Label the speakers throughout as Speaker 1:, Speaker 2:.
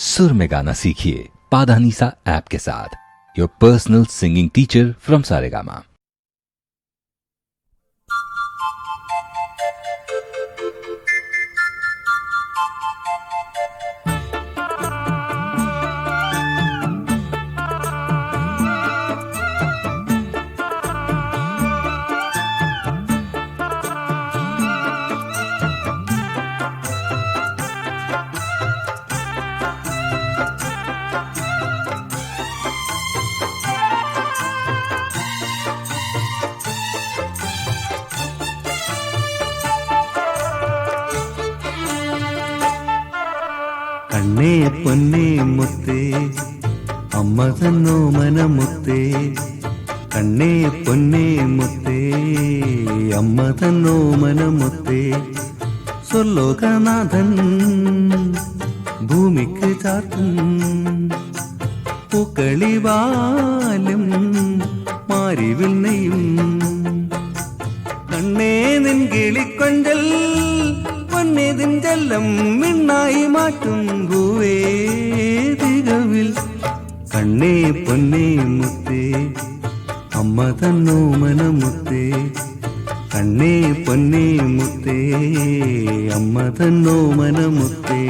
Speaker 1: सुर में गाना सीखिए पाधानीसा ऐप के साथ। Your personal singing teacher from Saregama.
Speaker 2: കണ്ണേ പൊന്നേ മുത്തേ അമ്മ തന്നോ മനമുത്തേ, കണ്ണേ പൊന്നേ മുത്തേ അമ്മ തന്നോ മനമുത്തേ, സ്വർലോകനാഥൻ ഭൂമിക്ക് ചാർത്തും പൂക്കളിവാലും മാരിവിൽ നെയ്യും, കണ്ണേ നിൻ കിളിക്കൊഞ്ചൽ പൊന്നേതിൻ ജലം മിണ്ണായി മാറ്റും ഭൂവേ തികവിൽ, കണ്ണേ പൊന്നേ മുത്തേ അമ്മ തന്നോ മനമുത്തേ, കണ്ണേ പൊന്നേ മുത്തേ അമ്മ തന്നോ മനമുത്തേ.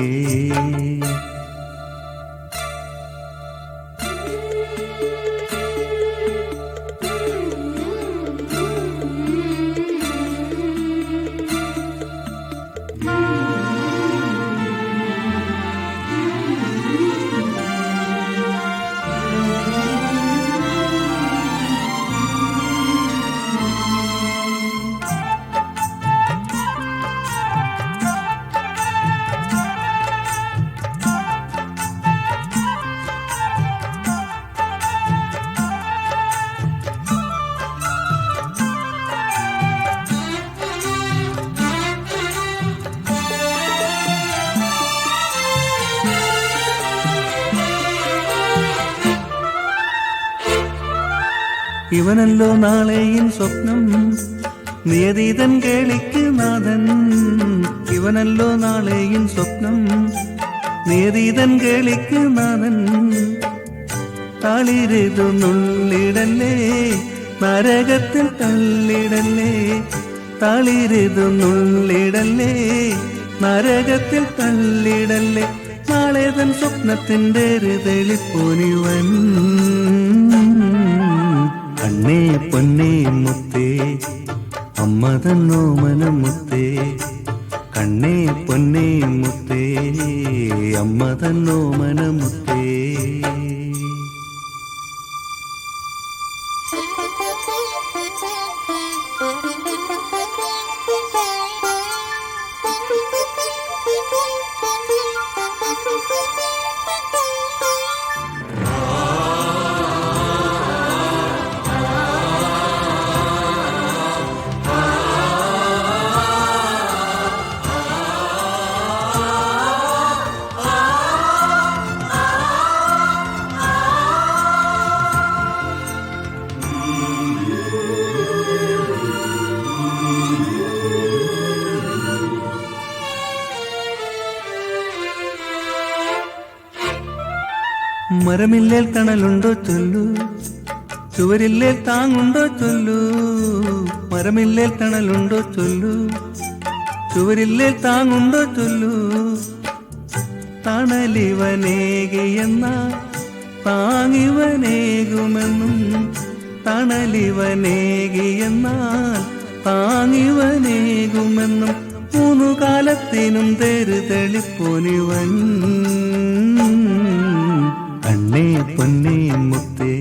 Speaker 2: ഇവനല്ലോ നാളെയും സ്വപ്നം നിയതീതൻ കേളിക്ക് നാഥൻ, ഇവനല്ലോ നാളെയും സ്വപ്നം നിയതീതൻ കേളിക്ക് നാഥൻ, താളിരുതു നുള്ളിടല്ലേ നരകത്തിൽ തള്ളിടല്ലേ, താളിരുതു നുള്ളിടല്ലേ നരകത്തിൽ തള്ളിടല്ലേ, നാളെ തൻ സ്വപ്നത്തിൻ്റെ തെളിപ്പോനിവൻ, കണ്ണേ പൊന്നേ മുത്തേ അമ്മ തന്നോ മനമുത്തേ, കണ്ണേ പൊന്നേ മുത്തേ അമ്മ തന്നോ മനമുത്തേ. മരമില്ലേൽ തണലുണ്ടോ ചൊല്ലു, ചുവരില്ലേൽ താങ്ങുണ്ടോ ചൊല്ലു, മരമില്ലേൽ തണലുണ്ടോ ചൊല്ലു, ചുവരില്ലേൽ താങ്ങുണ്ടോ ചൊല്ലു, തണലിവനേകിയെന്ന താങ്ങിവനേകുമെന്നും, തണലിവനേകിയെന്നാൽ താങ്ങിവനേകുമെന്നും, മൂന്നു കാലത്തിനും തെളിപ്പോനിവൻ, കണ്ണേ പൊന്നേ മുത്തേ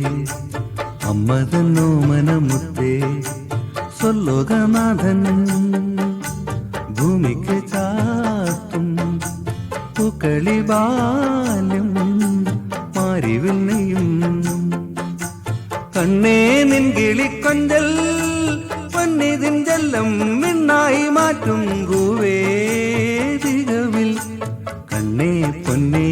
Speaker 2: അമ്മ തന്നോ മനമുത്തേ, സ്വർലോകനാഥൻ ഭൂമിക്ക് ചാർത്തും പൂക്കളിവാലും മാരിവിൽ നെയ്യും, കണ്ണേ നിൻ കിളിക്കൊഞ്ചൽ പൊന്നിതിൻ ജലം മിണ്ണായി മാറ്റും ഭൂവേ തികവിൽ, കണ്ണേ പൊന്നേ